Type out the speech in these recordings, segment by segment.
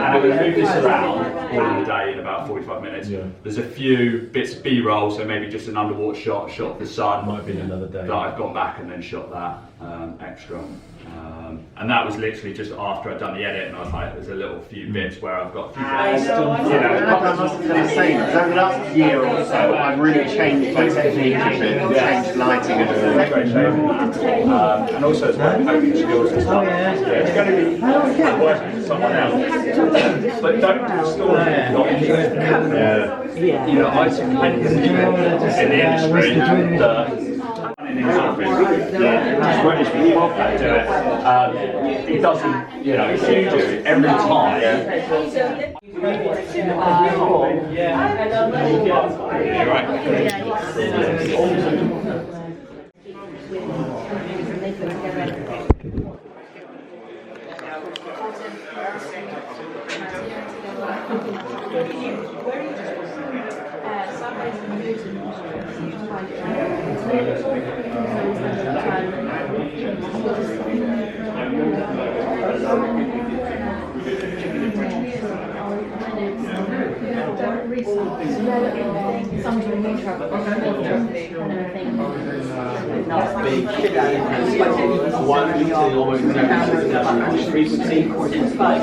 I'm going to move this around all the day in about 45 minutes. Yeah. There's a few bits of B-roll, so maybe just an underwater shot of the sun. Might be another day. That I've gone back and then shot that extra. And that was literally just after I'd done the edit, and I was like, there's a little few bits where I've got a few bits. I must have done the same, because over the last year or so, I've really changed my technique a bit, changed lighting and everything. And also as well, coding skills and stuff. Yeah, it's going to be working for someone else. But don't install it, not interested. You know, I think in the industry that in his office, it's really well paid to it. He doesn't, you know, if you do it every time. You're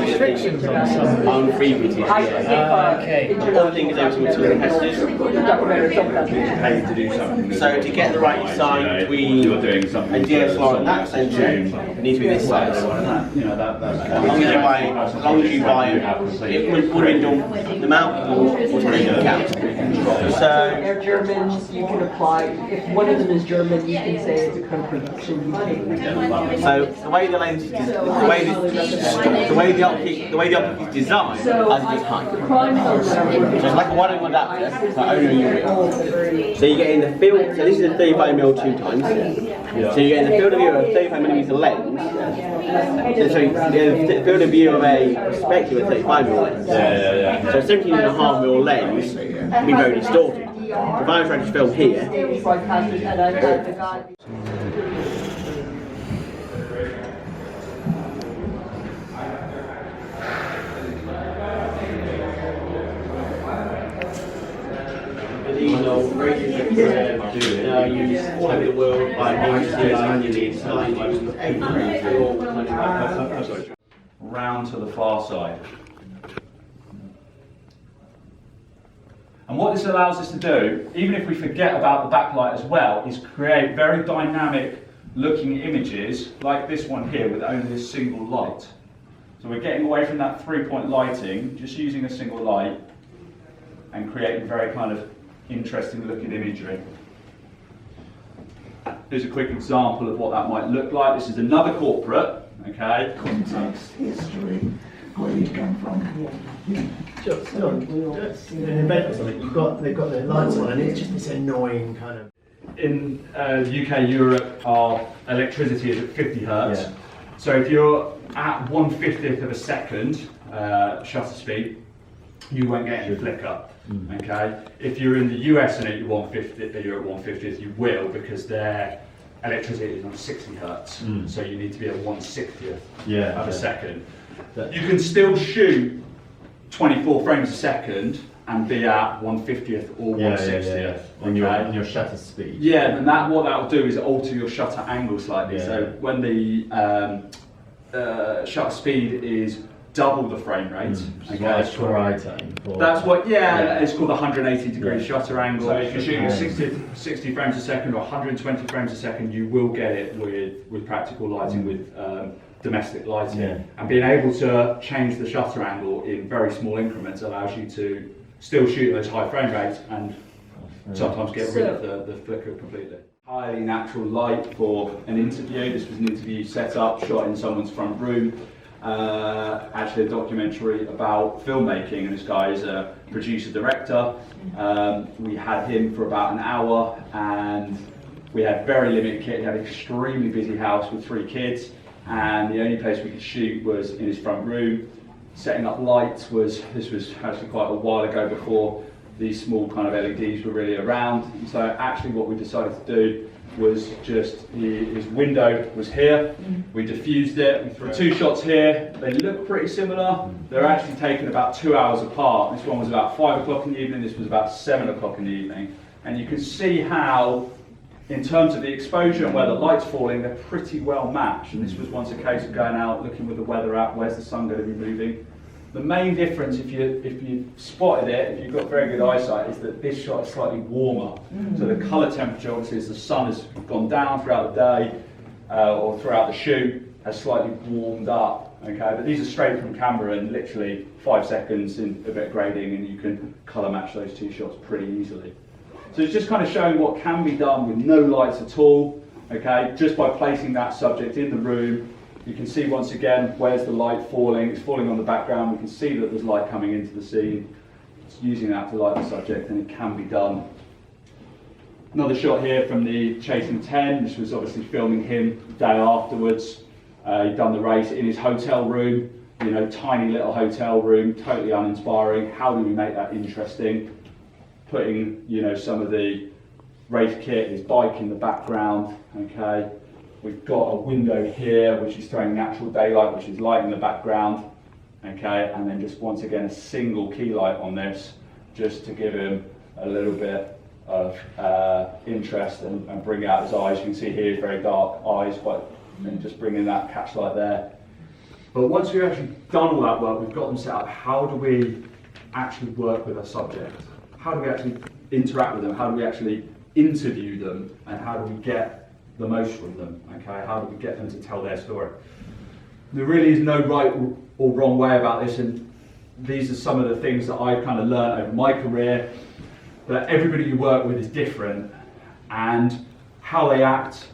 Restrictions on frequencies. Okay. All the things over to competitors. to do something. So to get the right size between a DSLR and that sensor, it needs to be this size. You know, As long as you buy it, would have been done, the mount will take into account. So they're Germans, you can apply, if one of them is German, you can say it's a country, so you can. So the way the lens is, the way the optic is designed, has this height. So it's like a 1-on-1 adapter, but only a unit. So you get in the field. So this is a 35mm 2 times. So you get in the field of view of a 35mm lens. So the field of view of a perspective of 35mm lens. So a 17.5mm lens can be very distorted. If I was trying to film here. These are radios that use over the world by manually round to the far side. And what this allows us to do, even if we forget about the backlight as well, is create very dynamic looking images like this one here with only a single light. So we're getting away from that 3-point lighting, just using a single light and creating very kind of interesting looking imagery. Here's a quick example of what that might look like. This is another corporate, okay? Context, history, where you come from. Just in an event or something, they've got their lights on, and it's just this annoying kind of. In the UK, Europe, our electricity is at 50 hertz. Yeah. So if you're at 1/50th of a second shutter speed, you won't get any flicker. Okay. If you're in the US and you're at 1/50th, you will, because their electricity is on 60 hertz. So you need to be at 1/60th of a second. You can still shoot 24 frames a second and be at 1/50th or 1/60th. On your shutter speed. Yeah, and what that'll do is alter your shutter angle slightly. So when the shutter speed is double the frame rate. That's what, it's called the 180-degree shutter angle. So if you're shooting at 60 frames a second or 120 frames a second, you will get it with practical lighting, with domestic lighting. And being able to change the shutter angle in very small increments allows you to still shoot those high frame rates and sometimes get rid of the flicker completely. Highly natural light for an interview. This was an interview set up, shot in someone's front room. Actually a documentary about filmmaking, and this guy is a producer-director. We had him for about an hour and we had very limited kit. He had an extremely busy house with 3 kids, and the only place we could shoot was in his front room. Setting up lights this was actually quite a while ago, before these small kind of LEDs were really around. And so actually what we decided to do was just, his window was here, we diffused it, the 2 shots here, they look pretty similar, they're actually taken about 2 hours apart. This one was about 5 o'clock in the evening, this was about 7 o'clock in the evening. And you can see how, in terms of the exposure and where the light's falling, they're pretty well matched. And this was once a case of going out, looking with the weather app, where's the sun going to be moving. The main difference, if you spotted it, if you've got very good eyesight, is that this shot is slightly warmer. So the colour temperature, obviously, as the sun has gone down throughout the day or throughout the shoot, has slightly warmed up. Okay, but these are straight from camera and literally 5 seconds in a bit of grading, and you can colour match those 2 shots pretty easily. So it's just kind of showing what can be done with no lights at all. Okay, just by placing that subject in the room. You can see once again, where's the light falling? It's falling on the background. We can see that there's light coming into the scene. It's using that to light the subject, and it can be done. Another shot here from the Chasing 10, which was obviously filming him the day afterwards. He'd done the race in his hotel room, you know, tiny little hotel room, totally uninspiring. How do we make that interesting? Putting, you know, some of the race kit, his bike in the background, okay. We've got a window here which is throwing natural daylight, which is lighting the background, okay, and then just once again a single key light on this, just to give him a little bit of interest and bring out his eyes. You can see here his very dark eyes, but and just bringing that catch light there. But once we've actually done all that work, we've got them set up. How do we actually work with a subject? How do we actually interact with them? How do we actually interview them? And how do we get the most from them? Okay, how do we get them to tell their story? There really is no right or wrong way about this, and these are some of the things that I've kind of learned over my career, that everybody you work with is different, and how they act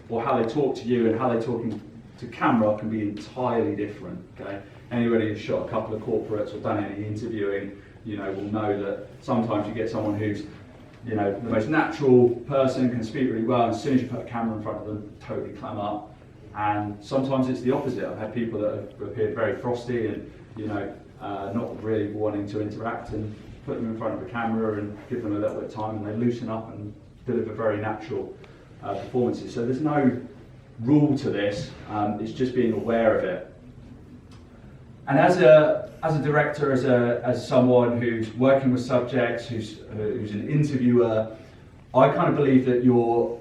or how they talk to you and how they're talking to camera can be entirely different. Okay, anybody who's shot a couple of corporates or done any interviewing, you know, will know that sometimes you get someone who's, you know, the most natural person, can speak really well, and as soon as you put a camera in front of them, totally clam up. And sometimes it's the opposite. I've had people that have appeared very frosty and, you know, not really wanting to interact, and put them in front of a camera and give them a little bit of time, and they loosen up and deliver very natural performances. So there's no rule to this, it's just being aware of it. And as a director, as someone who's working with subjects, who's an interviewer, I kind of believe that you're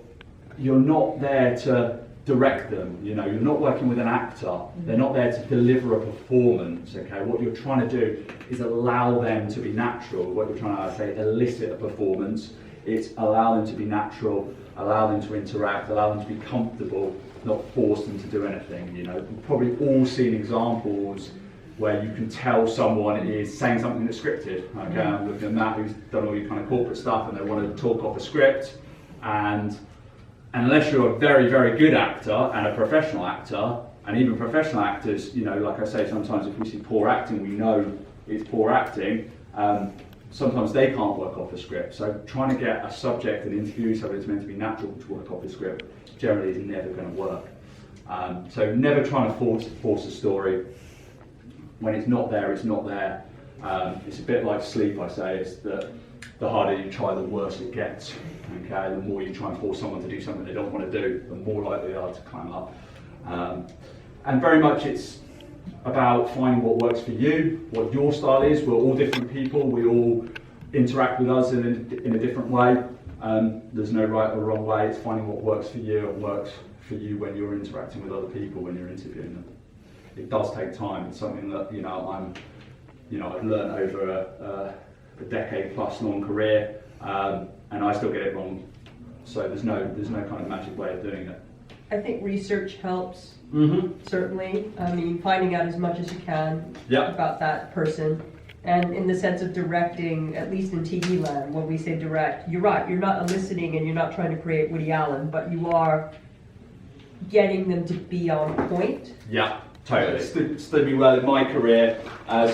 not there to direct them. You know, you're not working with an actor. They're not there to deliver a performance. Okay, what you're trying to do is allow them to be natural. What you're trying to say, elicit a performance. It's allow them to be natural, allow them to interact, allow them to be comfortable, not force them to do anything. You know, we've probably all seen examples where you can tell someone is saying something that's scripted. Okay, I'm looking at Matt, who's done all your kind of corporate stuff, and they want to talk off a script, and unless you're a very, very good actor and a professional actor, and even professional actors, you know, like I say, sometimes if we see poor acting, we know it's poor acting. Sometimes they can't work off a script. So trying to get a subject, an interview, something that's meant to be natural to work off a script, generally is never going to work. So never trying to force a story. When it's not there, it's not there. It's a bit like sleep, I say. It's that the harder you try, the worse it gets. Okay, the more you try and force someone to do something they don't want to do, the more likely they are to climb up. And very much it's about finding what works for you, what your style is. We're all different people. We all interact with us in a different way. There's no right or wrong way. It's finding what works for you and works for you when you're interacting with other people, when you're interviewing them. It does take time. It's something that I've learned over a decade plus long career, and I still get it wrong. So there's no kind of magic way of doing it. I think research helps, certainly. I mean, finding out as much as you can about that person. And in the sense of directing, at least in TV land, when we say direct, you're right, you're not eliciting and you're not trying to create Woody Allen, but you are getting them to be on point. Yeah, totally. Stood me well in my career.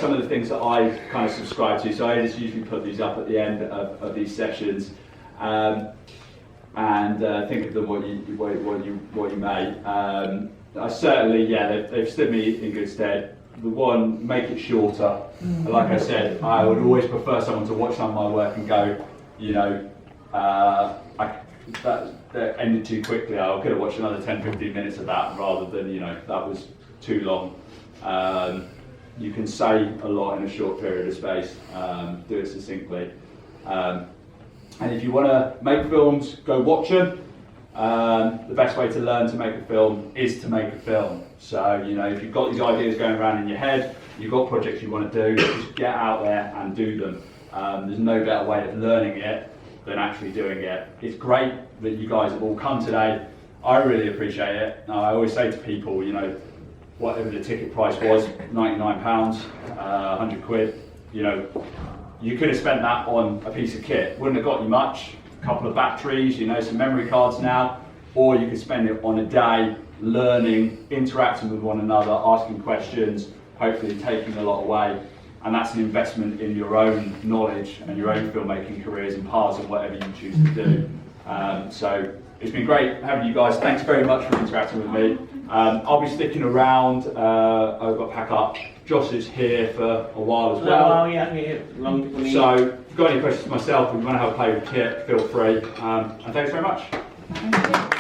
Some of the things that I kind of subscribe to, so I just usually put these up at the end of these sessions. And think of them what you may. I certainly, they've stood me in good stead. The one, make it shorter. Like I said, I would always prefer someone to watch some of my work and go, you know, that ended too quickly. I could have watched another 10-15 minutes of that rather than, you know, that was too long. You can say a lot in a short period of space. Do it succinctly. And if you want to make films, go watch them. The best way to learn to make a film is to make a film. So, you know, if you've got these ideas going around in your head, you've got projects you want to do, just get out there and do them. There's no better way of learning it than actually doing it. It's great that you guys have all come today. I really appreciate it. I always say to people, you know, whatever the ticket price was, £99, 100 quid, you know, you could have spent that on a piece of kit. Wouldn't have got you much, a couple of batteries, you know, some memory cards now, or you could spend it on a day learning, interacting with one another, asking questions, hopefully taking a lot away. And that's an investment in your own knowledge and your own filmmaking careers and paths and whatever you choose to do. So it's been great having you guys. Thanks very much for interacting with me. I'll be sticking around. I've got to pack up. Josh is here for a while as well. Oh, yeah, here. Long before So if you've got any questions for myself, if you want to have a play with kit, feel free. And thanks very much.